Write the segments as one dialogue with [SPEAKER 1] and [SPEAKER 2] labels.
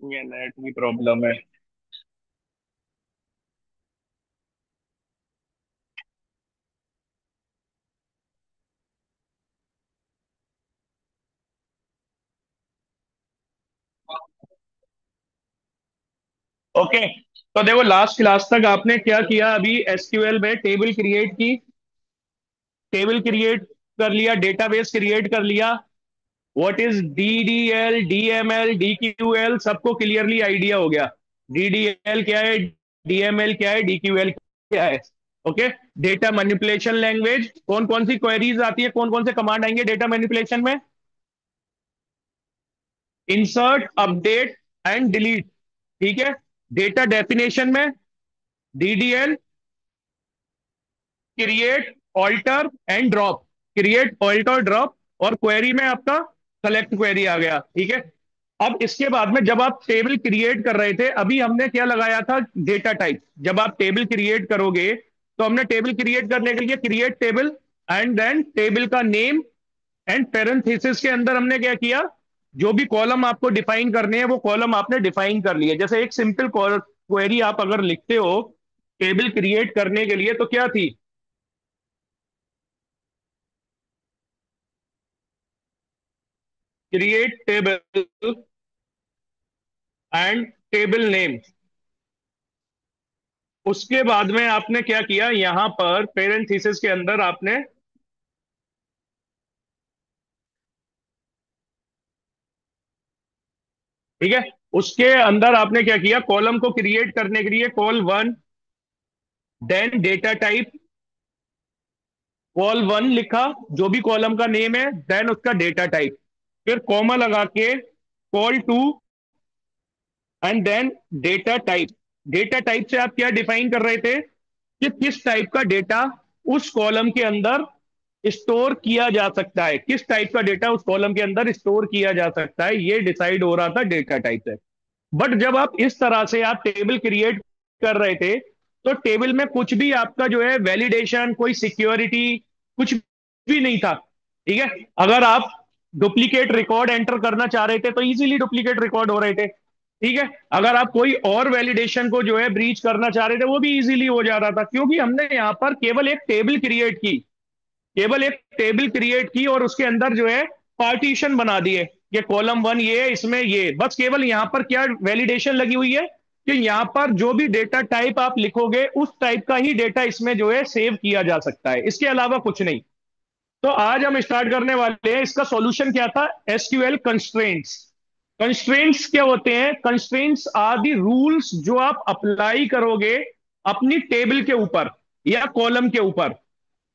[SPEAKER 1] ये नेट की प्रॉब्लम है। ओके, तो देखो लास्ट क्लास तक आपने क्या किया, अभी एसक्यूएल में टेबल क्रिएट की, टेबल क्रिएट कर लिया, डेटाबेस क्रिएट कर लिया। व्हाट इज डीडीएल, डीएमएल, डीक्यूएल, सबको क्लियरली आइडिया हो गया। डीडीएल क्या है, डीएमएल क्या है, डीक्यूएल क्या है। ओके। डेटा मैनिपुलेशन लैंग्वेज, कौन कौन सी क्वेरीज आती है, कौन कौन से कमांड आएंगे डेटा मैनिपुलेशन में? Insert, update and delete. ठीक है। डेटा डेफिनेशन में DDL, create, alter and drop. Create, alter, drop. और क्वेरी में आपका सेलेक्ट क्वेरी आ गया। ठीक है। अब इसके बाद में जब आप टेबल क्रिएट कर रहे थे, अभी हमने क्या लगाया था, डेटा टाइप। जब आप टेबल क्रिएट करोगे तो हमने टेबल क्रिएट करने के लिए create table, and then table का नेम एंड पेरेंथेसिस के अंदर हमने क्या किया, जो भी कॉलम आपको डिफाइन करने हैं वो कॉलम आपने डिफाइन कर लिए। जैसे एक सिंपल क्वेरी आप अगर लिखते हो टेबल क्रिएट करने के लिए, तो क्या थी, create table and table name. उसके बाद में आपने क्या किया, यहां पर पेरेंथेसिस के अंदर आपने, ठीक है, उसके अंदर आपने क्या किया, कॉलम को क्रिएट करने के लिए col one, then data type, col one लिखा, जो भी कॉलम का नेम है, देन उसका डेटा टाइप, फिर कॉमा लगा के col two, and then data type. Data type से आप क्या डिफाइन कर रहे थे कि किस टाइप का डेटा उस कॉलम के अंदर स्टोर किया जा सकता है, किस टाइप का डेटा उस कॉलम के अंदर स्टोर किया जा सकता है, ये डिसाइड हो रहा था डेटा टाइप से। बट जब आप इस तरह से आप टेबल क्रिएट कर रहे थे, तो टेबल में कुछ भी आपका जो है वैलिडेशन, कोई सिक्योरिटी, कुछ भी नहीं था। ठीक है। अगर आप डुप्लीकेट रिकॉर्ड एंटर करना चाह रहे थे तो इजीली डुप्लीकेट रिकॉर्ड हो रहे थे। ठीक है। अगर आप कोई और वैलिडेशन को जो है ब्रीच करना चाह रहे थे, वो भी इजीली हो जा रहा था, क्योंकि हमने यहाँ पर केवल एक टेबल क्रिएट की, केवल एक टेबल क्रिएट की और उसके अंदर जो है पार्टीशन बना दिए। ये कॉलम वन ये है, इसमें ये बस केवल यहाँ पर क्या वैलिडेशन लगी हुई है कि यहाँ पर जो भी डेटा टाइप आप लिखोगे उस टाइप का ही डेटा इसमें जो है सेव किया जा सकता है, इसके अलावा कुछ नहीं। तो आज हम स्टार्ट करने वाले हैं, इसका सॉल्यूशन क्या था, एसक्यूएल कंस्ट्रेंट्स। कंस्ट्रेंट्स क्या होते हैं, कंस्ट्रेंट्स आर दी रूल्स जो आप अप्लाई करोगे अपनी टेबल के ऊपर या कॉलम के ऊपर।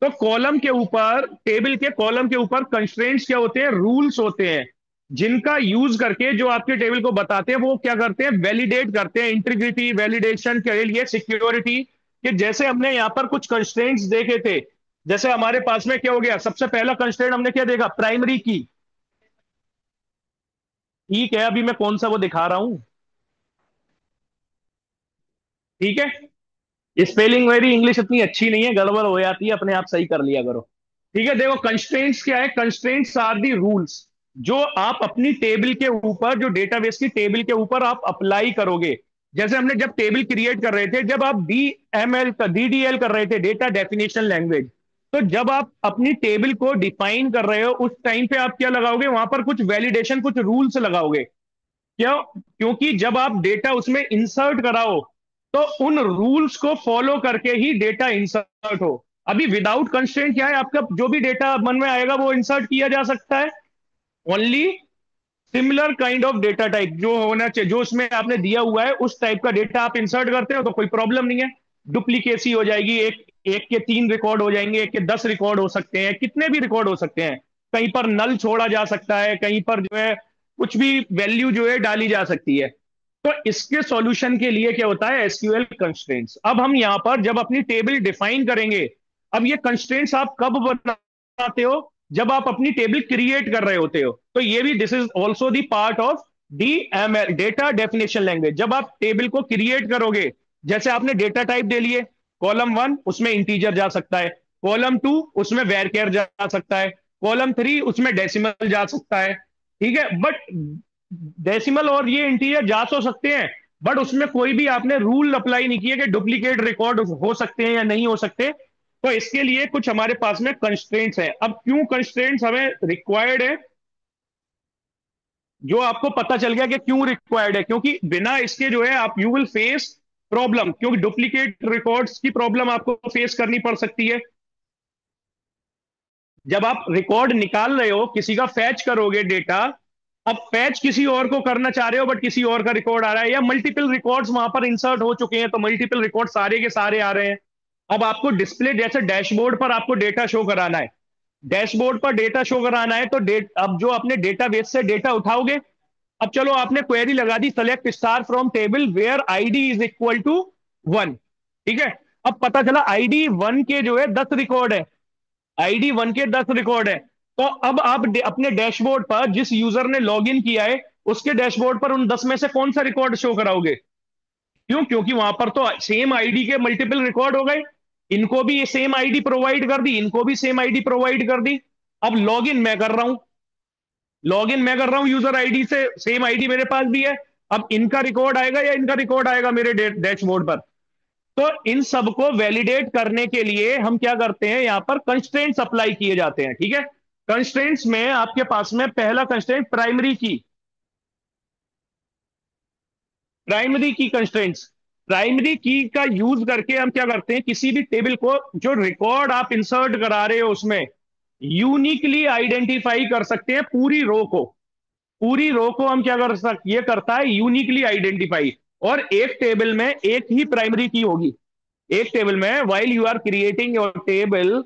[SPEAKER 1] तो कॉलम के ऊपर, टेबल के कॉलम के ऊपर कंस्ट्रेंट्स क्या होते हैं, रूल्स होते हैं, जिनका यूज करके जो आपके टेबल को बताते हैं वो क्या करते हैं, वैलिडेट करते हैं, इंटीग्रिटी वैलिडेशन के लिए, सिक्योरिटी। कि जैसे हमने यहां पर कुछ कंस्ट्रेंट्स देखे थे, जैसे हमारे पास में क्या हो गया, सबसे पहला कंस्ट्रेंट हमने क्या देखा, प्राइमरी की। ठीक है, अभी मैं कौन सा वो दिखा रहा हूं। ठीक है। स्पेलिंग मेरी इंग्लिश इतनी अच्छी नहीं है, गड़बड़ हो जाती है, अपने आप सही कर लिया करो। ठीक है। देखो कंस्ट्रेंट्स क्या है, कंस्ट्रेंट्स आर दी रूल्स जो आप अपनी टेबल के ऊपर, जो डेटाबेस की टेबल के ऊपर आप अप्लाई करोगे। जैसे हमने जब टेबल क्रिएट कर रहे थे, जब आप डीएमएल डीडीएल कर रहे थे, डेटा डेफिनेशन लैंग्वेज, तो जब आप अपनी टेबल को डिफाइन कर रहे हो उस टाइम पे आप क्या लगाओगे, वहां पर कुछ वैलिडेशन, कुछ रूल्स लगाओगे। क्यों? क्योंकि जब आप डेटा उसमें इंसर्ट कराओ तो उन रूल्स को फॉलो करके ही डेटा इंसर्ट हो। अभी विदाउट कंस्ट्रेंट क्या है, आपका जो भी डेटा मन में आएगा वो इंसर्ट किया जा सकता है। Only similar kind of data type जो होना चाहिए, जो उसमें आपने दिया हुआ है उस टाइप का डेटा आप इंसर्ट करते हो तो कोई प्रॉब्लम नहीं है। डुप्लीकेसी हो जाएगी, एक एक के तीन रिकॉर्ड हो जाएंगे, एक के 10 रिकॉर्ड हो सकते हैं, कितने भी रिकॉर्ड हो सकते हैं। कहीं पर नल छोड़ा जा सकता है, कहीं पर जो है कुछ भी वैल्यू जो है डाली जा सकती है। तो इसके सॉल्यूशन के लिए क्या होता है, एसक्यूएल कंस्ट्रेंट्स। अब हम यहां पर जब अपनी टेबल डिफाइन करेंगे, अब ये कंस्ट्रेंट्स आप कब बनाते हो, जब आप अपनी टेबल क्रिएट कर रहे होते हो। तो ये भी this is also the part of DML, data definition language. जब आप टेबल को क्रिएट करोगे, जैसे आपने डेटा टाइप दे लिए, कॉलम वन उसमें इंटीजर जा सकता है, कॉलम टू उसमें वेरकेर जा सकता है, कॉलम थ्री उसमें डेसिमल जा सकता है। ठीक है। बट डेसिमल और ये इंटीजर जा तो सकते हैं, बट उसमें कोई भी आपने रूल अप्लाई नहीं किया कि डुप्लीकेट रिकॉर्ड हो सकते हैं या नहीं हो सकते। तो इसके लिए कुछ हमारे पास में कंस्ट्रेंट्स हैं। अब क्यों कंस्ट्रेंट्स हमें रिक्वायर्ड है, जो आपको पता चल गया कि क्यों रिक्वायर्ड है, क्योंकि बिना इसके जो है आप यू विल फेस प्रॉब्लम, क्योंकि डुप्लीकेट रिकॉर्ड्स की प्रॉब्लम आपको फेस करनी पड़ सकती है। जब आप रिकॉर्ड निकाल रहे हो, किसी का फैच करोगे डेटा, अब फैच किसी और को करना चाह रहे हो बट किसी और का रिकॉर्ड आ रहा है, या मल्टीपल रिकॉर्ड्स वहां पर इंसर्ट हो चुके हैं, तो मल्टीपल रिकॉर्ड सारे के सारे आ रहे हैं। अब आपको डिस्प्ले, जैसे डैशबोर्ड पर आपको डेटा शो कराना है, डैशबोर्ड पर डेटा शो कराना है, तो अब जो अपने डेटाबेस से डेटा उठाओगे, अब चलो आपने क्वेरी लगा दी, select star from table where ID is equal to 1। ठीक है। अब पता चला आईडी 1 के जो है 10 रिकॉर्ड है, आईडी 1 के 10 रिकॉर्ड है। तो अब आप अपने डैशबोर्ड पर जिस यूजर ने लॉग इन किया है, उसके डैशबोर्ड पर उन 10 में से कौन सा रिकॉर्ड शो कराओगे? क्यों? क्योंकि वहां पर तो सेम आईडी के मल्टीपल रिकॉर्ड हो गए। इनको भी ये सेम आईडी प्रोवाइड कर दी, इनको भी सेम आईडी प्रोवाइड कर दी। अब लॉग इन मैं कर रहा हूं, लॉग इन मैं कर रहा हूं यूजर आईडी से, सेम आईडी मेरे पास भी है। अब इनका रिकॉर्ड आएगा या इनका रिकॉर्ड आएगा मेरे डैशबोर्ड पर? तो इन सबको वैलिडेट करने के लिए हम क्या करते हैं, यहां पर कंस्ट्रेंट्स अप्लाई किए जाते हैं। ठीक है। कंस्ट्रेंट्स में आपके पास में पहला कंस्ट्रेंट प्राइमरी की, प्राइमरी की कंस्ट्रेंट्स, प्राइमरी की का यूज करके हम क्या करते हैं, किसी भी टेबल को, जो रिकॉर्ड आप इंसर्ट करा रहे हो उसमें यूनिकली आइडेंटिफाई कर सकते हैं पूरी रो को। पूरी रो को हम क्या कर सकते, ये करता है यूनिकली आइडेंटिफाई। और एक टेबल में एक ही प्राइमरी की होगी, एक टेबल में while you are creating your table,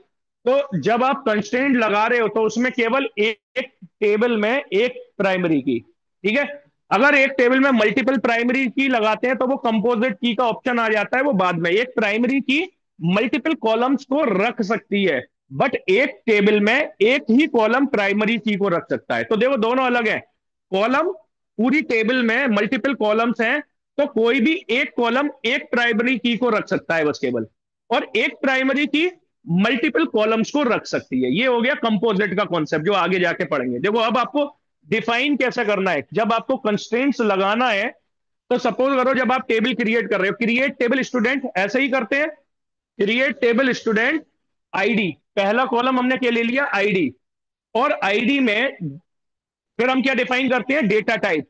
[SPEAKER 1] तो जब आप कंस्ट्रेंट लगा रहे हो तो उसमें केवल एक टेबल में एक प्राइमरी की। ठीक है। अगर एक टेबल में मल्टीपल प्राइमरी की लगाते हैं तो वो कंपोजिट की का ऑप्शन आ जाता है, वो बाद में। एक प्राइमरी की मल्टीपल कॉलम्स को रख सकती है, बट एक टेबल में एक ही कॉलम प्राइमरी की को रख सकता है। तो देखो दोनों अलग है। कॉलम, पूरी टेबल में मल्टीपल कॉलम्स हैं, तो कोई भी एक कॉलम एक प्राइमरी की को रख सकता है बस केवल, और एक प्राइमरी की मल्टीपल कॉलम्स को रख सकती है। ये हो गया कंपोजिट का कॉन्सेप्ट, जो आगे जाके पढ़ेंगे। देखो अब आपको डिफाइन कैसे करना है, जब आपको कंस्ट्रेंट्स लगाना है, तो सपोज करो जब आप टेबल क्रिएट कर रहे हो, क्रिएट टेबल स्टूडेंट ऐसे ही करते हैं, क्रिएट टेबल स्टूडेंट आईडी, पहला कॉलम हमने क्या ले लिया, आईडी। और आईडी में फिर हम क्या डिफाइन करते हैं, डेटा टाइप।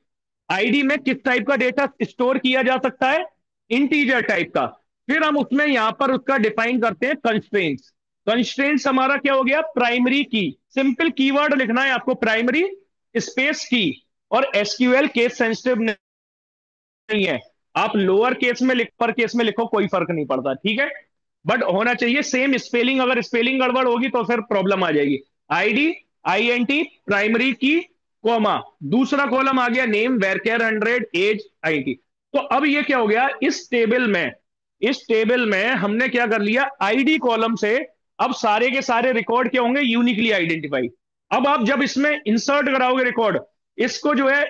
[SPEAKER 1] आईडी में किस टाइप का डेटा स्टोर किया जा सकता है, इंटीजर टाइप का। फिर हम उसमें यहां पर उसका डिफाइन करते हैं कंस्ट्रेंट्स। कंस्ट्रेंट्स हमारा क्या हो गया, प्राइमरी की। सिंपल कीवर्ड लिखना है आपको, प्राइमरी स्पेस की। और एसक्यूएल केस सेंसिटिव नहीं है, आप लोअर केस में लिख, पर केस में लिखो, कोई फर्क नहीं पड़ता। ठीक है। बट होना चाहिए सेम स्पेलिंग, अगर स्पेलिंग गड़बड़ होगी तो फिर प्रॉब्लम आ जाएगी। आईडी, आईएनटी, प्राइमरी की, कॉमा, दूसरा कॉलम आ गया नेम, वेरकेयर 100, एज, आईटी। तो अब ये क्या हो गया, इस टेबल में, इस टेबल में हमने क्या कर लिया, आईडी कॉलम से अब सारे के सारे रिकॉर्ड क्या होंगे, यूनिकली आइडेंटिफाई। अब आप जब इसमें इंसर्ट कराओगे रिकॉर्ड, इसको जो है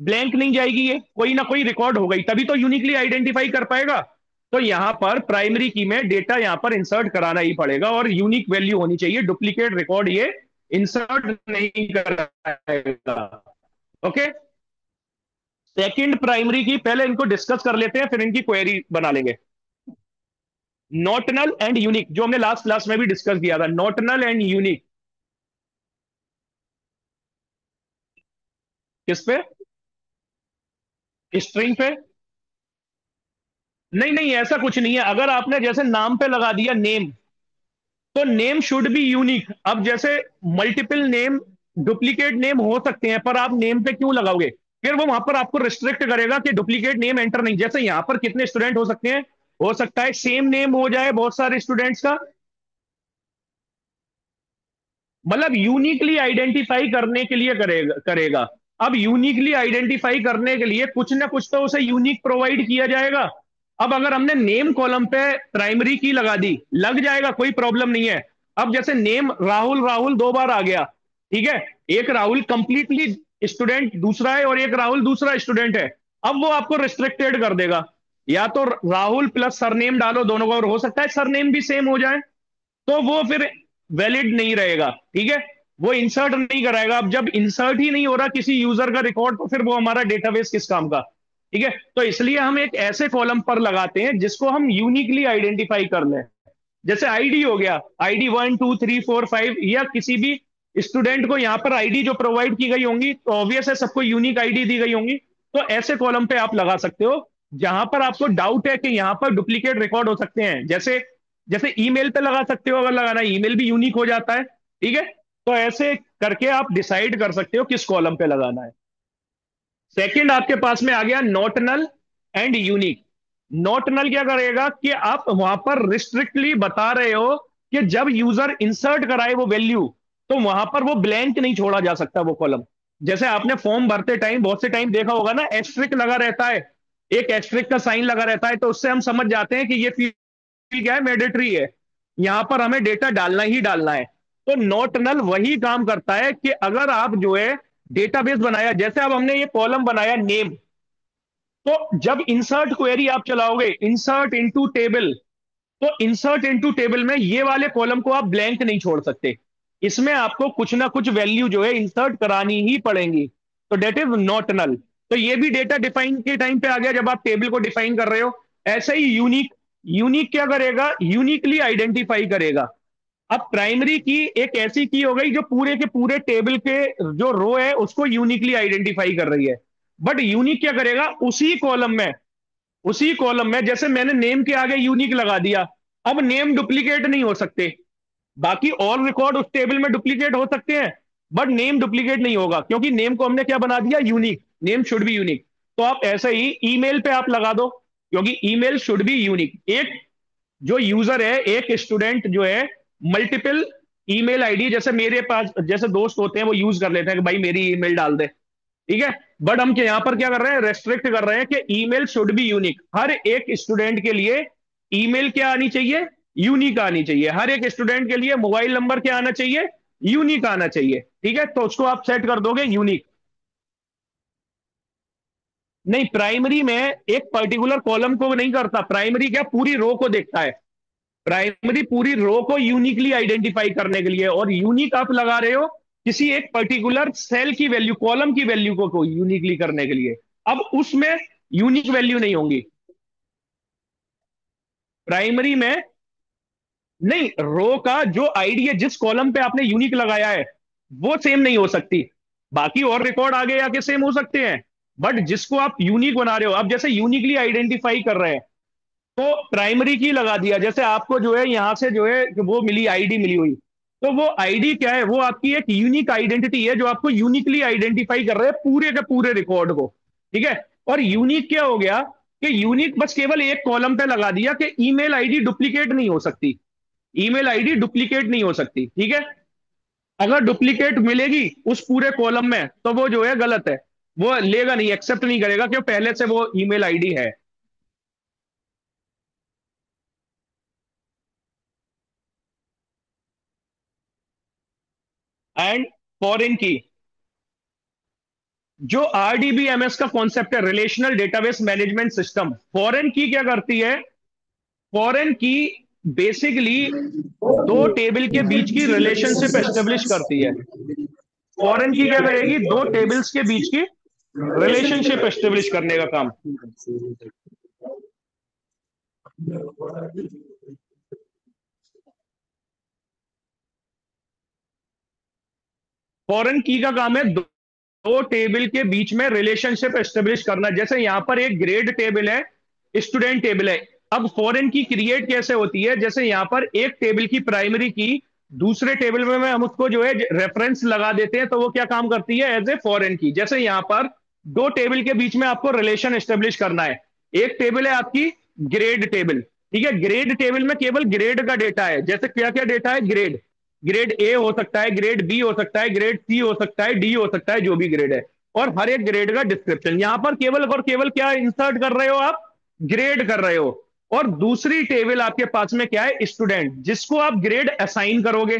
[SPEAKER 1] ब्लैंक नहीं जाएगी, ये कोई ना कोई रिकॉर्ड हो गई, तभी तो यूनिकली आइडेंटिफाई कर पाएगा। तो यहां पर प्राइमरी की में डेटा यहां पर इंसर्ट कराना ही पड़ेगा, और यूनिक वैल्यू होनी चाहिए, डुप्लीकेट रिकॉर्ड ये इंसर्ट नहीं कराएगा। ओके। सेकंड प्राइमरी की, पहले इनको डिस्कस कर लेते हैं, फिर इनकी क्वेरी बना लेंगे। नॉट नल एंड यूनिक, जो हमने लास्ट क्लास में भी डिस्कस किया था, नॉट नल एंड यूनिक। किस पे, स्ट्रिंग पे? नहीं नहीं, ऐसा कुछ नहीं है। अगर आपने जैसे नाम पे लगा दिया नेम, तो नेम शुड बी यूनिक। अब जैसे मल्टीपल नेम, डुप्लीकेट नेम हो सकते हैं, पर आप नेम पे क्यों लगाओगे? फिर वो वहां पर आपको रिस्ट्रिक्ट करेगा कि डुप्लीकेट नेम एंटर नहीं। जैसे यहां पर कितने स्टूडेंट हो सकते हैं, हो सकता है सेम नेम हो जाए बहुत सारे स्टूडेंट्स का, मतलब यूनिकली आइडेंटिफाई करने के लिए करेगा। अब यूनिकली आइडेंटिफाई करने के लिए कुछ ना कुछ तो उसे यूनिक प्रोवाइड किया जाएगा। अब अगर हमने नेम कॉलम पे प्राइमरी की लगा दी, लग जाएगा, कोई प्रॉब्लम नहीं है। अब जैसे नेम राहुल, राहुल दो बार आ गया, ठीक है, एक राहुल कंप्लीटली स्टूडेंट दूसरा है, और एक राहुल दूसरा स्टूडेंट है। अब वो आपको रिस्ट्रिक्टेड कर देगा, या तो राहुल प्लस सरनेम डालो दोनों का, और हो सकता है सरनेम भी सेम हो जाए, तो वो फिर वैलिड नहीं रहेगा। ठीक है। वो इंसर्ट नहीं कराएगा। अब जब इंसर्ट ही नहीं हो रहा किसी यूजर का रिकॉर्ड, तो फिर वो हमारा डेटाबेस किस काम का। ठीक है, तो इसलिए हम एक ऐसे कॉलम पर लगाते हैं जिसको हम यूनिकली आइडेंटिफाई कर लें। जैसे आईडी हो गया, आईडी 1 2 3 4 5, या किसी भी स्टूडेंट को यहाँ पर आईडी जो प्रोवाइड की गई होंगी, तो ऑब्वियस है सबको यूनिक आईडी दी गई होंगी। तो ऐसे कॉलम पे आप लगा सकते हो जहां पर आपको डाउट है कि यहाँ पर डुप्लीकेट रिकॉर्ड हो सकते हैं। जैसे जैसे ईमेल पे लगा सकते हो, अगर लगाना है ईमेल भी यूनिक हो जाता है। ठीक है, तो ऐसे करके आप डिसाइड कर सकते हो किस कॉलम पे लगाना है। सेकंड आपके पास में आ गया not null and unique. Not null क्या करेगा कि आप वहां पर रिस्ट्रिक्टली बता रहे हो कि जब यूजर इंसर्ट कराए वो वैल्यू, तो वहां पर वो ब्लैंक नहीं छोड़ा जा सकता वो कॉलम। जैसे आपने फॉर्म भरते टाइम बहुत से टाइम देखा होगा ना, एस्ट्रिक लगा रहता है, एक एस्ट्रिक का साइन लगा रहता है, तो उससे हम समझ जाते हैं कि ये फील्ड क्या है, मैंडेटरी है, यहां पर हमें डेटा डालना ही डालना है। तो नॉट नल वही काम करता है कि अगर आप जो है डेटाबेस बनाया, जैसे अब हमने ये कॉलम बनाया नेम, तो जब इंसर्ट क्वेरी आप चलाओगे, इंसर्ट इनटू टेबल, तो इंसर्ट इनटू टेबल में ये वाले कॉलम को आप ब्लैंक नहीं छोड़ सकते, इसमें आपको कुछ ना कुछ वैल्यू जो है इंसर्ट करानी ही पड़ेंगी। तो डेट इज नॉट नल। तो ये भी डेटा डिफाइन के टाइम पे आ गया जब आप टेबल को डिफाइन कर रहे हो। ऐसे ही यूनिक, यूनिक क्या करेगा, यूनिकली आइडेंटिफाई करेगा। अब प्राइमरी की एक ऐसी की हो गई जो पूरे के पूरे टेबल के जो रो है उसको यूनिकली आइडेंटिफाई कर रही है। बट यूनिक क्या करेगा, उसी कॉलम में जैसे मैंने नेम के आगे यूनिक लगा दिया, अब नेम डुप्लीकेट नहीं हो सकते। बाकी और रिकॉर्ड उस टेबल में डुप्लीकेट हो सकते हैं, बट नेम डुप्लीकेट नहीं होगा, क्योंकि नेम को हमने क्या बना दिया, unique. Name should be unique. तो आप ऐसे ही ईमेल पे आप लगा दो, क्योंकि ईमेल शुड बी यूनिक। एक जो यूजर है, एक स्टूडेंट जो है, मल्टीपल ईमेल आईडी, जैसे मेरे पास जैसे दोस्त होते हैं वो यूज कर लेते हैं कि भाई मेरी ईमेल डाल दे। ठीक है, बट हम यहाँ पर क्या कर रहे हैं, रेस्ट्रिक्ट कर रहे हैं कि ईमेल शुड बी यूनिक। हर एक स्टूडेंट के लिए ईमेल क्या आनी चाहिए, यूनिक आनी चाहिए। हर एक स्टूडेंट के लिए मोबाइल नंबर क्या आना चाहिए, यूनिक आना चाहिए। ठीक है, तो उसको आप सेट कर दोगे यूनिक। नहीं, प्राइमरी में एक पर्टिकुलर कॉलम को नहीं करता, प्राइमरी क्या पूरी रो को देखता है। प्राइमरी पूरी रो को यूनिकली आइडेंटिफाई करने के लिए, और यूनिक आप लगा रहे हो किसी एक पर्टिकुलर सेल की वैल्यू, कॉलम की वैल्यू को यूनिकली करने के लिए। अब उसमें यूनिक वैल्यू नहीं होंगी प्राइमरी में। नहीं, रो का जो आईडी है, जिस कॉलम पे आपने यूनिक लगाया है, वो सेम नहीं हो सकती। बाकी और रिकॉर्ड आगे आके सेम हो सकते हैं, बट जिसको आप यूनिक बना रहे हो, अब जैसे यूनिकली आइडेंटिफाई कर रहे हैं, तो प्राइमरी की लगा दिया। जैसे आपको जो है यहाँ से जो है वो मिली, आईडी मिली हुई, तो वो आईडी क्या है, वो आपकी एक यूनिक आइडेंटिटी है जो आपको यूनिकली आइडेंटिफाई कर रहे हैं पूरे के पूरे रिकॉर्ड को। ठीक है, और यूनिक क्या हो गया कि यूनिक बस केवल एक कॉलम पे लगा दिया कि ईमेल आईडी डुप्लीकेट नहीं हो सकती, ईमेल आईडी डुप्लीकेट नहीं हो सकती। ठीक है, अगर डुप्लीकेट मिलेगी उस पूरे कॉलम में, तो वो जो है गलत है, वो लेगा नहीं, एक्सेप्ट नहीं करेगा, क्यों, पहले से वो ईमेल आईडी है। एंड फॉरेन की, जो आरडीबीएमएस का कॉन्सेप्ट है, relational database management system, foreign की क्या करती है, फॉरेन की बेसिकली दो टेबल के बीच की रिलेशनशिप एस्टेब्लिश करती है। फॉरेन की क्या करेगी, दो टेबल्स के बीच की रिलेशनशिप एस्टेब्लिश करने का काम। फॉरेन की का काम है दो टेबल के बीच में रिलेशनशिप एस्टेब्लिश करना। जैसे यहां पर एक ग्रेड टेबल है, स्टूडेंट टेबल है। अब फॉरेन की क्रिएट कैसे होती है, जैसे यहां पर एक टेबल की प्राइमरी की दूसरे टेबल में हम उसको जो है रेफरेंस लगा देते हैं, तो वो क्या काम करती है, एज ए फॉरेन की। जैसे यहां पर दो टेबल के बीच में आपको रिलेशन एस्टेब्लिश करना है। एक टेबल है आपकी ग्रेड टेबल। ठीक है, ग्रेड टेबल में केवल ग्रेड का डेटा है। जैसे क्या क्या डेटा है, ग्रेड, ग्रेड ए हो सकता है, ग्रेड बी हो सकता है, ग्रेड सी हो सकता है, डी हो सकता है, जो भी ग्रेड है, और हर एक ग्रेड का डिस्क्रिप्शन। यहां पर केवल और केवल क्या इंसर्ट कर रहे हो आप, ग्रेड कर रहे हो। और दूसरी टेबल आपके पास में क्या है, स्टूडेंट, जिसको आप ग्रेड असाइन करोगे,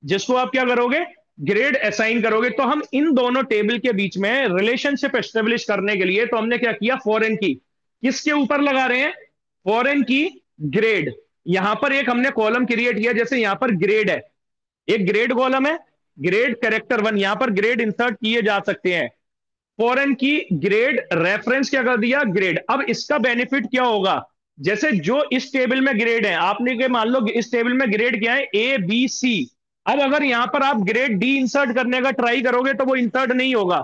[SPEAKER 1] जिसको आप क्या करोगे, ग्रेड असाइन करोगे। तो हम इन दोनों टेबल के बीच में रिलेशनशिप एस्टेब्लिश करने के लिए, तो हमने क्या किया, फॉरेन की किसके ऊपर लगा रहे हैं, फॉरेन की ग्रेड। यहां पर एक हमने कॉलम क्रिएट किया, जैसे यहां पर ग्रेड है, एक ग्रेड कॉलम है, ग्रेड कैरेक्टर वन, यहां पर ग्रेड इंसर्ट किए जा सकते हैं। फॉरेन की ग्रेड रेफरेंस क्या कर दिया, ग्रेड। अब इसका बेनिफिट क्या होगा, जैसे जो इस टेबल में ग्रेड है, आपने के मान लो इस टेबल में ग्रेड क्या है, A B C। अब अगर यहां पर आप ग्रेड डी इंसर्ट करने का ट्राई करोगे तो वो इंसर्ट नहीं होगा।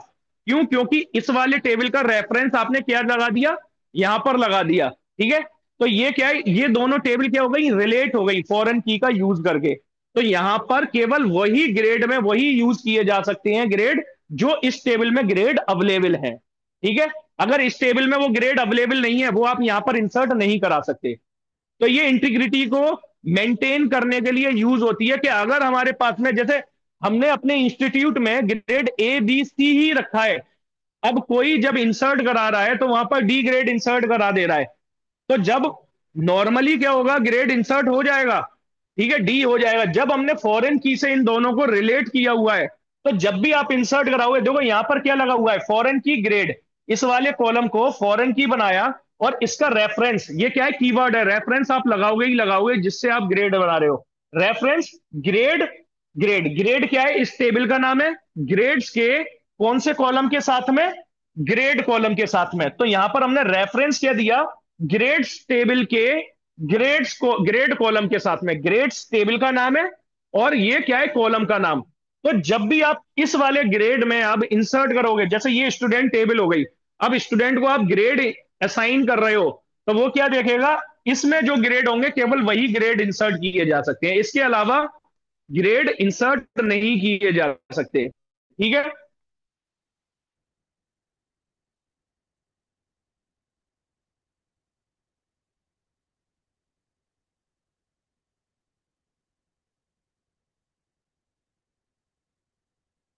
[SPEAKER 1] क्यों, क्योंकि इस वाले टेबल का रेफरेंस आपने क्या लगा दिया, यहां पर लगा दिया। ठीक है, तो ये क्या है, ये दोनों टेबल क्या हो गई, रिलेट हो गई फॉरेन की का यूज करके। तो यहां पर केवल वही ग्रेड में वही यूज किए जा सकते हैं ग्रेड जो इस टेबल में ग्रेड अवेलेबल है। ठीक है, अगर इस टेबल में वो ग्रेड अवेलेबल नहीं है, वो आप यहां पर इंसर्ट नहीं करा सकते। तो ये इंटीग्रिटी को मेंटेन करने के लिए यूज होती है कि अगर हमारे पास में, जैसे हमने अपने इंस्टीट्यूट में ग्रेड A B C ही रखा है, अब कोई जब इंसर्ट करा रहा है तो वहां पर डी ग्रेड इंसर्ट करा दे रहा है, तो जब नॉर्मली क्या होगा, ग्रेड इंसर्ट हो जाएगा। ठीक है, डी हो जाएगा। जब हमने फॉरेन की से इन दोनों को रिलेट किया हुआ है, तो जब भी आप इंसर्ट कराओगे, देखो यहां पर क्या लगा हुआ है, फॉरेन की ग्रेड। इस वाले कॉलम को फॉरेन की बनाया, और इसका रेफरेंस, ये क्या है, कीवर्ड है, रेफरेंस आप लगाओगे ही लगाओगे जिससे आप ग्रेड बना रहे हो। रेफरेंस ग्रेड, ग्रेड, ग्रेड क्या है, इस टेबल का नाम है। ग्रेड्स के कौन से कॉलम के साथ में, ग्रेड कॉलम के साथ में। तो यहां पर हमने रेफरेंस क्या दिया, ग्रेड्स टेबल के, ग्रेड्स को ग्रेड कॉलम के साथ में। ग्रेड्स टेबल का नाम है, और ये क्या है, कॉलम का नाम। तो जब भी आप इस वाले ग्रेड में अब इंसर्ट करोगे, जैसे ये स्टूडेंट टेबल हो गई, अब स्टूडेंट को आप ग्रेड असाइन कर रहे हो, तो वो क्या देखेगा, इसमें जो ग्रेड होंगे केवल वही ग्रेड इंसर्ट किए जा सकते हैं, इसके अलावा ग्रेड इंसर्ट नहीं किए जा सकते। ठीक है,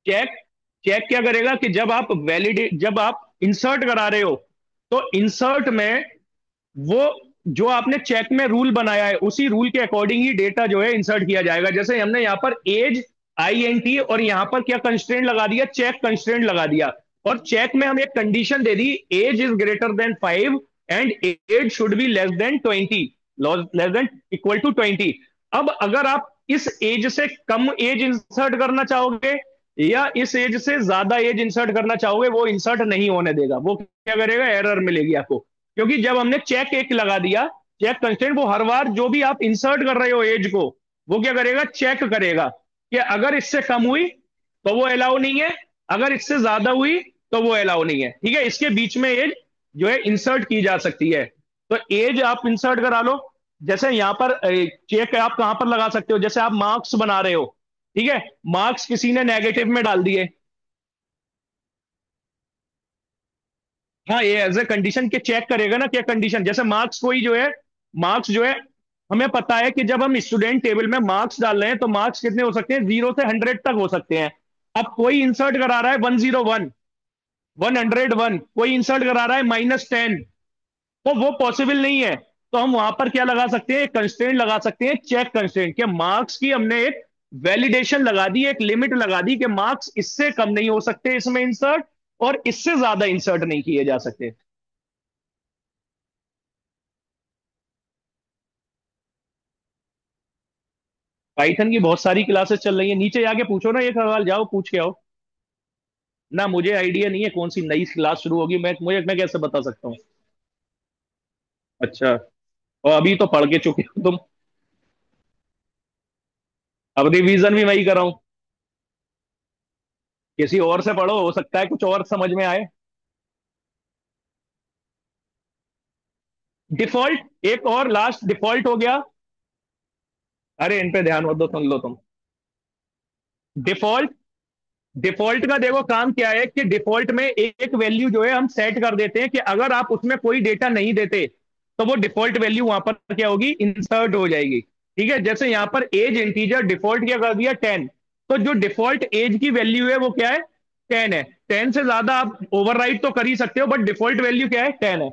[SPEAKER 1] चेक, चेक क्या करेगा कि जब आप वैलिडेट, जब आप इंसर्ट करा रहे हो, तो इंसर्ट में वो जो आपने चेक में रूल बनाया है, उसी रूल के अकॉर्डिंग ही डेटा जो है इंसर्ट किया जाएगा। जैसे हमने यहाँ पर एज INT, और यहाँ पर क्या कंस्ट्रेंट लगा दिया, चेक कंस्ट्रेंट लगा दिया। और चेक में हम एक कंडीशन दे दी, age is greater than 5 and age should be less than 20, less than equal to 20। अब अगर आप इस एज से कम एज इंसर्ट करना चाहोगे, या इस एज से ज्यादा एज इंसर्ट करना चाहोगे, वो इंसर्ट नहीं होने देगा। वो क्या करेगा, एरर मिलेगी आपको। क्योंकि जब हमने चेक एक लगा दिया, चेक कंस्टेंट, वो हर बार जो भी आप इंसर्ट कर रहे हो एज को, वो क्या करेगा, चेक करेगा कि अगर इससे कम हुई तो वो अलाउ नहीं है, अगर इससे ज्यादा हुई तो वो अलाउ नहीं है। ठीक है, इसके बीच में एज जो है इंसर्ट की जा सकती है। तो एज आप इंसर्ट करा लो। जैसे यहां पर चेक आप कहां पर लगा सकते हो, जैसे आप मार्क्स बना रहे हो, ठीक है, मार्क्स किसी ने नेगेटिव में डाल दिए, हाँ, ये एज ए कंडीशन के चेक करेगा ना, क्या कंडीशन, जैसे मार्क्स कोई जो है, मार्क्स जो है, हमें पता है कि जब हम स्टूडेंट टेबल में मार्क्स डाल रहे हैं तो मार्क्स कितने हो सकते हैं, 0 से 100 तक हो सकते हैं। अब कोई इंसर्ट करा रहा है 101, 101, कोई इंसर्ट करा रहा है -10, तो वो पॉसिबल नहीं है। तो हम वहां पर क्या लगा सकते हैं, कंस्ट्रेंट लगा सकते हैं, चेक कंस्ट्रेंट, के मार्क्स की हमने एक वैलिडेशन लगा दी, एक लिमिट लगा दी कि मार्क्स इससे कम नहीं हो सकते इसमें इंसर्ट, और इससे ज्यादा इंसर्ट नहीं किए जा सकते। पाइथन की बहुत सारी क्लासेस चल रही है, नीचे जाके पूछो ना, ये सवाल जाओ पूछ के आओ। ना मुझे आइडिया नहीं है कौन सी नई क्लास शुरू होगी, मैं कैसे बता सकता हूँ। अच्छा, और अभी तो पढ़ के चुके हो तुम, अब रिवीजन भी मैं ही कर रहा हूँ। किसी और से पढ़ो, हो सकता है कुछ और समझ में आए। डिफॉल्ट, एक और लास्ट डिफॉल्ट हो गया। अरे इन पे ध्यान मत दो, सुन लो तुम। डिफॉल्ट, डिफॉल्ट का देखो काम क्या है, कि डिफॉल्ट में एक वैल्यू जो है हम सेट कर देते हैं कि अगर आप उसमें कोई डेटा नहीं देते, तो वो डिफॉल्ट वैल्यू वहां पर क्या होगी, इंसर्ट हो जाएगी। ठीक है, जैसे यहां पर एज इंटीजर डिफॉल्ट क्या कर दिया, 10। तो जो डिफॉल्ट एज की वैल्यू है वो क्या है, 10 है। 10 से ज्यादा आप ओवरराइड तो कर ही सकते हो, बट डिफॉल्ट वैल्यू क्या है, 10 है।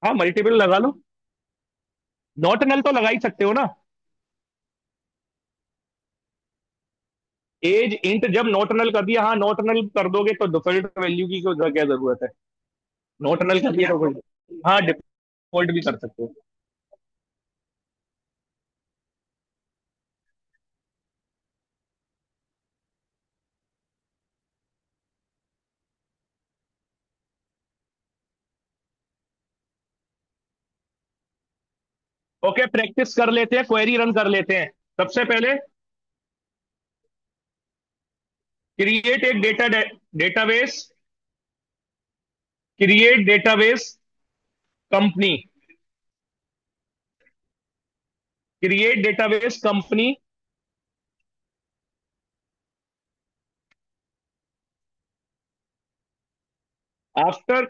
[SPEAKER 1] हाँ, मल्टीपल लगा लो, नॉट नल तो लगा ही सकते हो ना। एज इंट जब नॉट नल कर दिया, हाँ नॉट नल कर दोगे तो डिफॉल्ट वैल्यू की क्या जरूरत है, नॉट नल कर दिया तो हाँ डिफॉल्ट भी कर सकते हो। ओके, प्रैक्टिस कर लेते हैं, क्वेरी रन कर लेते हैं। सबसे पहले क्रिएट एक database, create database company, create database company. After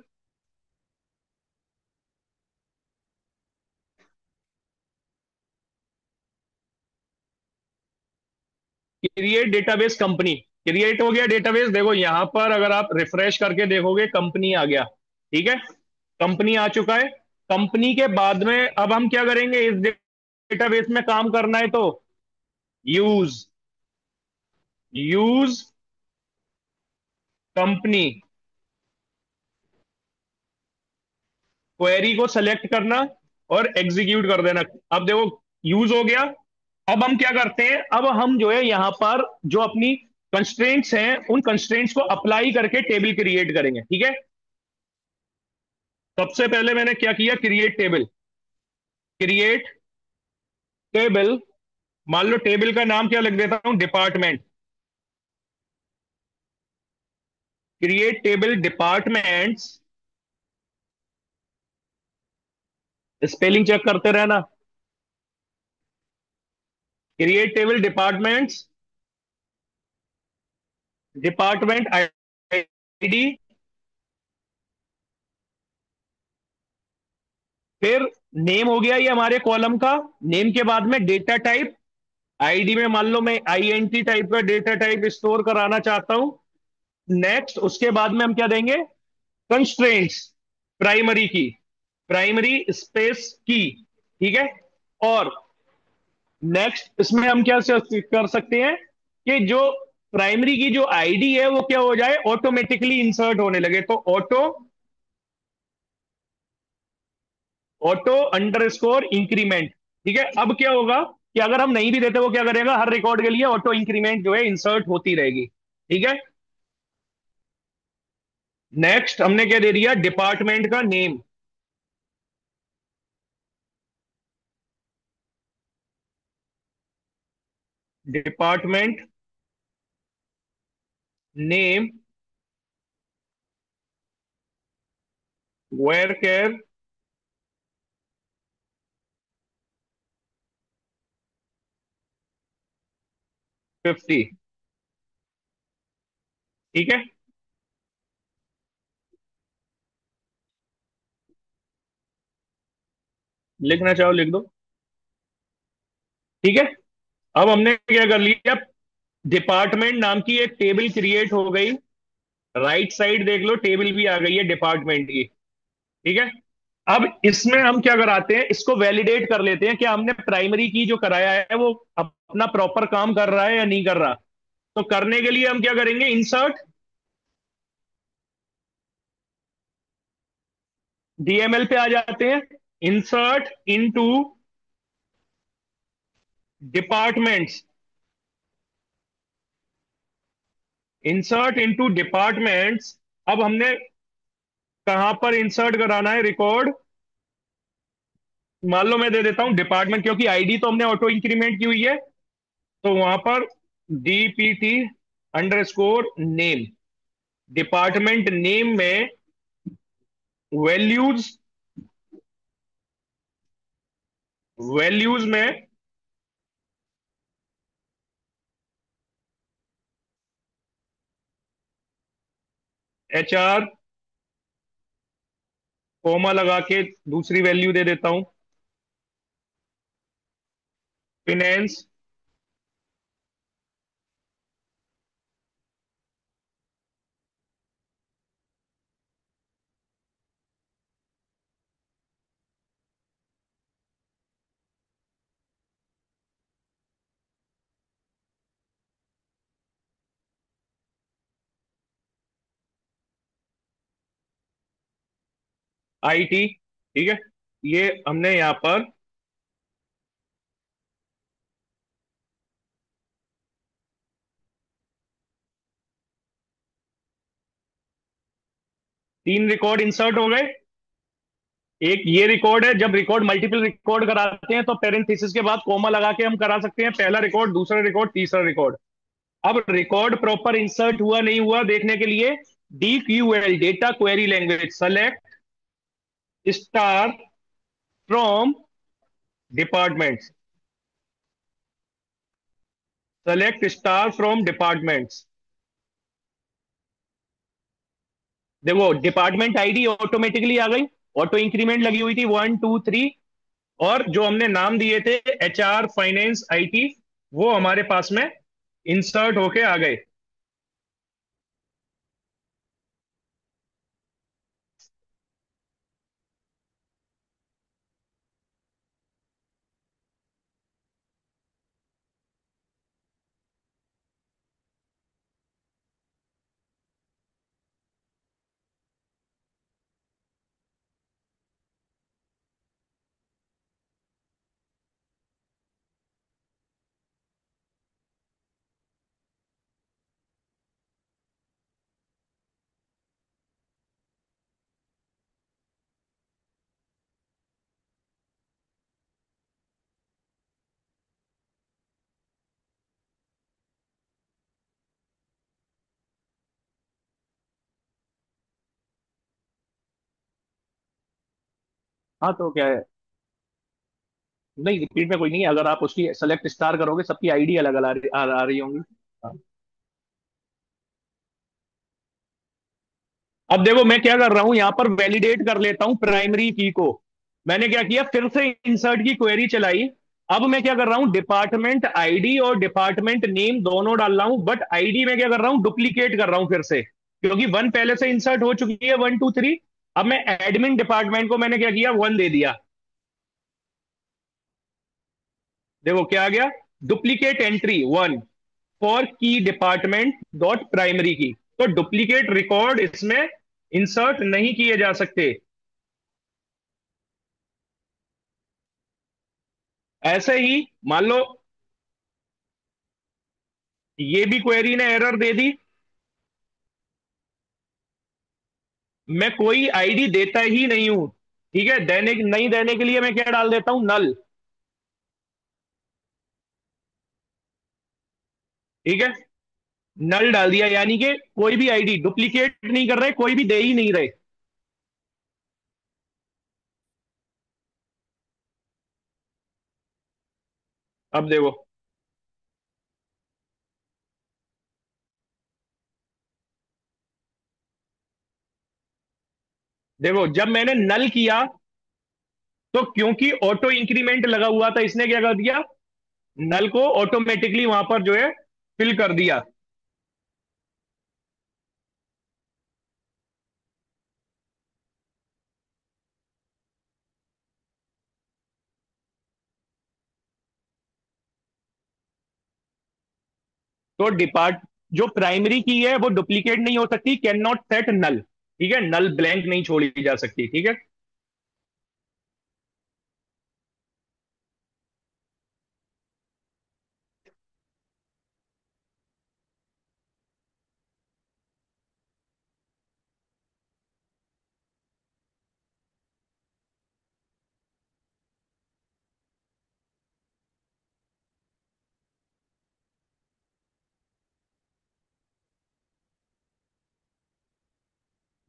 [SPEAKER 1] create database company, create हो गया डेटाबेस। देखो यहां पर अगर आप रिफ्रेश करके देखोगे कंपनी आ गया। ठीक है, कंपनी आ चुका है। कंपनी के बाद में अब हम क्या करेंगे, इस डेटाबेस में काम करना है तो यूज, यूज कंपनी, क्वेरी को सेलेक्ट करना और एग्जीक्यूट कर देना। अब देखो यूज हो गया। अब हम क्या करते हैं, अब हम जो है यहां पर जो अपनी कंस्ट्रेंट्स हैं उन कंस्ट्रेंट्स को अप्लाई करके टेबल क्रिएट करेंगे। ठीक है, सबसे पहले मैंने क्या किया, क्रिएट टेबल, क्रिएट टेबल। मान लो टेबल का नाम क्या लिख देता हूं, department. Create table departments, spelling check करते रहना। Create table departments, department ID, फिर नेम हो गया ये हमारे कॉलम का। नेम के बाद में डेटा टाइप, आईडी में मान लो मैं आईएनटी टाइप का डेटा टाइप स्टोर कराना चाहता हूं। नेक्स्ट, उसके बाद में हम क्या देंगे, कंस्ट्रेंट्स, प्राइमरी की, प्राइमरी स्पेस की। ठीक है, और नेक्स्ट इसमें हम क्या कर सकते हैं कि जो प्राइमरी की जो आईडी है वो क्या हो जाए, ऑटोमेटिकली इंसर्ट होने लगे। तो ऑटो, ऑटो अंडरस्कोर इंक्रीमेंट। ठीक है, अब क्या होगा कि अगर हम नहीं भी देते वो क्या करेगा, हर रिकॉर्ड के लिए ऑटो इंक्रीमेंट जो है इंसर्ट होती रहेगी। ठीक है, नेक्स्ट हमने क्या दे दिया, डिपार्टमेंट का name, department name, varchar 50। ठीक है, लिखना चाहो लिख दो। ठीक है, अब हमने क्या कर लिया, डिपार्टमेंट नाम की एक टेबल क्रिएट हो गई। राइट साइड देख लो, टेबल भी आ गई है डिपार्टमेंट की। ठीक है, अब इसमें हम क्या कराते हैं, इसको वैलिडेट कर लेते हैं कि हमने प्राइमरी की जो कराया है वो अपना प्रॉपर काम कर रहा है या नहीं कर रहा। तो करने के लिए हम क्या करेंगे, इंसर्ट डीएमएल पे आ जाते हैं। Insert into departments, insert into departments. अब हमने कहां पर इंसर्ट कराना है रिकॉर्ड, मान लो मैं दे देता हूं डिपार्टमेंट, क्योंकि आईडी तो हमने ऑटो इंक्रीमेंट की हुई है। तो वहां पर DPT underscore name, department name में वैल्यूज, वैल्यूज में एचआर, कोमा लगा के दूसरी वैल्यू दे देता हूं, फिनेंस, आईटी। ठीक है, ये हमने यहां पर 3 रिकॉर्ड इंसर्ट हो गए। एक ये रिकॉर्ड है, जब रिकॉर्ड मल्टीपल रिकॉर्ड कराते हैं तो पेरेंथेसिस के बाद कोमा लगा के हम करा सकते हैं, पहला रिकॉर्ड, दूसरा रिकॉर्ड, तीसरा रिकॉर्ड। अब रिकॉर्ड प्रॉपर इंसर्ट हुआ नहीं हुआ देखने के लिए, DQL, data query language, select star from departments, select star from departments. देखो डिपार्टमेंट आईडी ऑटोमेटिकली आ गई, ऑटो इंक्रीमेंट लगी हुई थी 1 2 3, और जो हमने नाम दिए थे HR फाइनेंस IT, वो हमारे पास में इंसर्ट होके आ गए। हाँ तो क्या है, नहीं रिपीट में कोई नहीं है, अगर आप उसकी सेलेक्ट स्टार करोगे सबकी आईडी अलग अलग आ रही होंगी। हाँ। अब देखो मैं क्या कर रहा हूं, यहां पर वैलिडेट कर लेता हूं प्राइमरी की को। मैंने क्या किया, फिर से इंसर्ट की क्वेरी चलाई। अब मैं क्या कर रहा हूं, डिपार्टमेंट आईडी और डिपार्टमेंट नेम दोनों डाल रहा हूं, बट आईडी में क्या कर रहा हूं, डुप्लीकेट कर रहा हूं फिर से, क्योंकि वन पहले से इंसर्ट हो चुकी है, 1 2 3। अब मैं एडमिन डिपार्टमेंट को मैंने क्या किया, 1 दे दिया। देखो क्या आ गया, डुप्लीकेट एंट्री 1 फॉर की डिपार्टमेंट डॉट प्राइमरी की। तो डुप्लीकेट रिकॉर्ड इसमें इंसर्ट नहीं किए जा सकते। ऐसे ही मान लो ये भी क्वेरी ने एरर दे दी, मैं कोई आईडी देता ही नहीं हूं, ठीक है, देने नहीं देने के लिए मैं क्या डाल देता हूं, नल। ठीक है, नल डाल दिया, यानी कि कोई भी आईडी डुप्लीकेट नहीं कर रहे, कोई भी दे ही नहीं रहे। अब देखो, देखो जब मैंने नल किया तो क्योंकि ऑटो इंक्रीमेंट लगा हुआ था, इसने क्या कर दिया, नल को ऑटोमेटिकली वहां पर जो है फिल कर दिया। तो डिपार्ट जो प्राइमरी की है वो डुप्लीकेट नहीं हो सकती, कैन नॉट सेट नल, ठीक है, नल ब्लैंक नहीं छोड़ी जा सकती, ठीक है।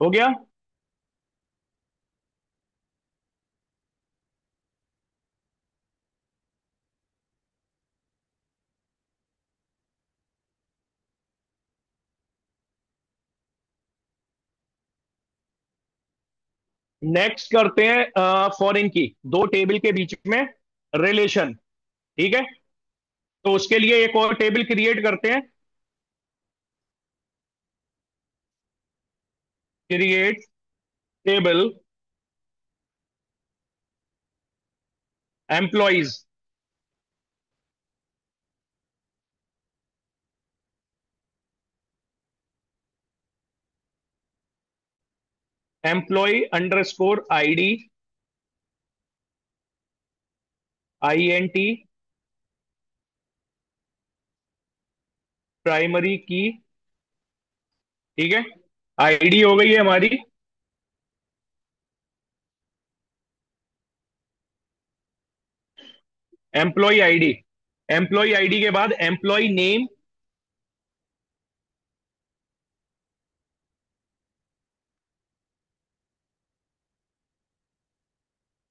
[SPEAKER 1] हो गया। नेक्स्ट करते हैं फॉरेन की, दो टेबल के बीच में रिलेशन, ठीक है। तो उसके लिए एक और टेबल क्रिएट करते हैं, create table employees, employee underscore ID INT, primary key, ठीक है, आईडी हो गई है हमारी। एम्प्लॉय आईडी, एम्प्लॉय आईडी के बाद एम्प्लॉय नेम,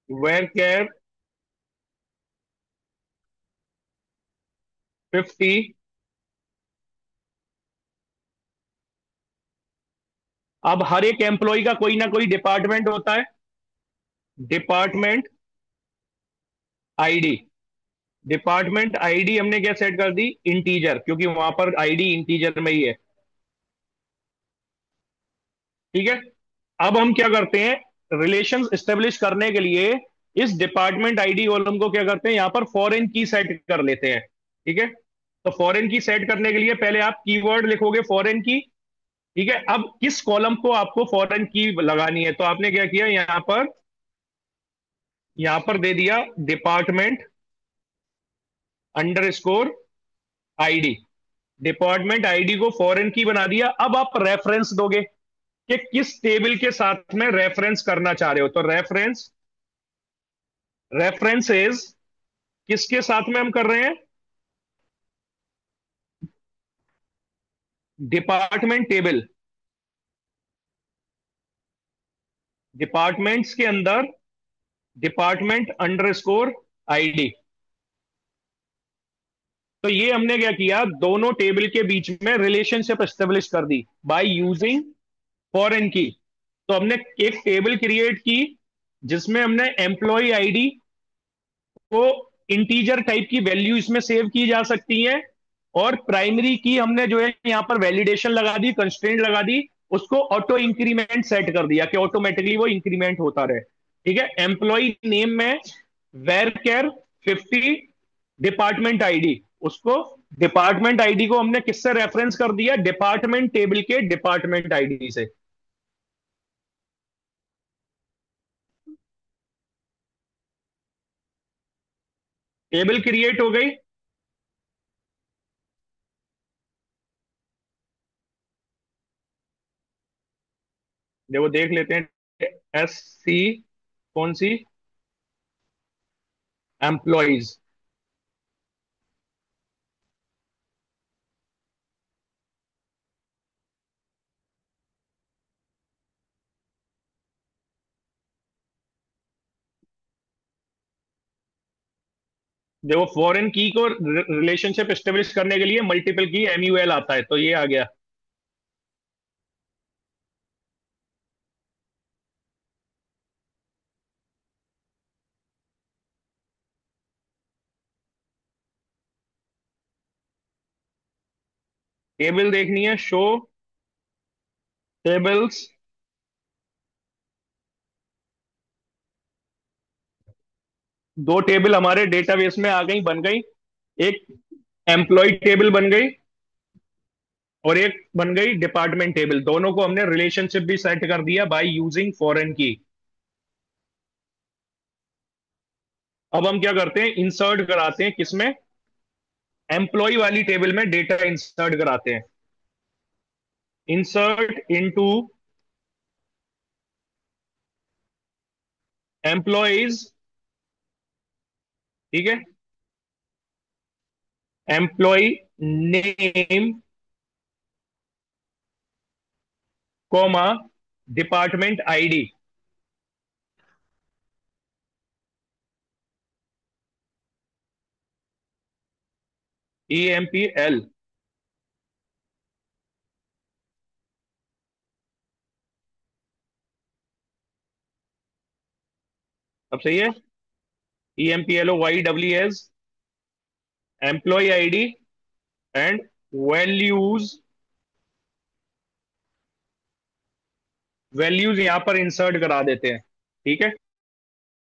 [SPEAKER 1] वेयर केयर 50। अब हर एक एम्प्लॉय का कोई ना कोई डिपार्टमेंट होता है, डिपार्टमेंट आईडी, डिपार्टमेंट आईडी हमने क्या सेट कर दी, इंटीजर, क्योंकि वहां पर आईडी इंटीजर में ही है। ठीक है। अब हम क्या करते हैं, रिलेशंस एस्टेब्लिश करने के लिए इस डिपार्टमेंट आईडी कॉलम को क्या करते हैं, यहां पर फॉरेन की सेट कर लेते हैं। ठीक है। तो फॉरेन की सेट करने के लिए पहले आप कीवर्ड लिखोगे फॉरेन की। ठीक है। अब किस कॉलम को आपको फॉरेन की लगानी है, तो आपने क्या किया, यहां पर दे दिया department under score ID, department ID को फॉरेन की बना दिया। अब आप रेफरेंस दोगे कि किस टेबल के साथ में रेफरेंस करना चाह रहे हो, तो रेफरेंसेस किसके साथ में हम कर रहे हैं, डिपार्टमेंट टेबल, डिपार्टमेंट्स के अंदर डिपार्टमेंट अंडर स्कोर आईडी। तो ये हमने क्या किया, दोनों टेबल के बीच में रिलेशनशिप एस्टेब्लिश कर दी बाय यूजिंग फॉरेन की। तो हमने एक टेबल क्रिएट की जिसमें हमने एम्प्लॉय आईडी को इंटीजर टाइप की वैल्यू इसमें सेव की जा सकती है, और प्राइमरी की हमने जो है यहाँ पर वैलिडेशन लगा दी, कंस्ट्रेंट लगा दी, उसको ऑटो इंक्रीमेंट सेट कर दिया कि ऑटोमेटिकली वो इंक्रीमेंट होता रहे। ठीक है। एम्प्लॉय नेम में वेर केयर 50, डिपार्टमेंट आईडी, उसको डिपार्टमेंट आईडी को हमने किससे रेफरेंस कर दिया, डिपार्टमेंट टेबल के डिपार्टमेंट आईडी से। टेबल क्रिएट हो गई। देखो देख लेते हैं, एस सी कौन सी, एम्प्लॉयज। देखो फॉरेन की को रिलेशनशिप एस्टेब्लिश करने के लिए मल्टीपल की एमयूएल आता है, तो ये आ गया। टेबल देखनी है, शो टेबल्स, दो टेबल हमारे डेटाबेस में आ गई, बन गई। एक एम्प्लॉय टेबल बन गई और एक बन गई डिपार्टमेंट टेबल, दोनों को हमने रिलेशनशिप भी सेट कर दिया बाय यूजिंग फॉरेन की। अब हम क्या करते हैं, इंसर्ट कराते हैं किसमें, एम्प्लॉय वाली टेबल में डेटा इंसर्ट कराते हैं। Insert into employees. ठीक है। Employee name comma department ID, EMPL। अब सही है, EMPLOYWS, employee ID and values, values यहां पर इंसर्ट करा देते हैं। ठीक है।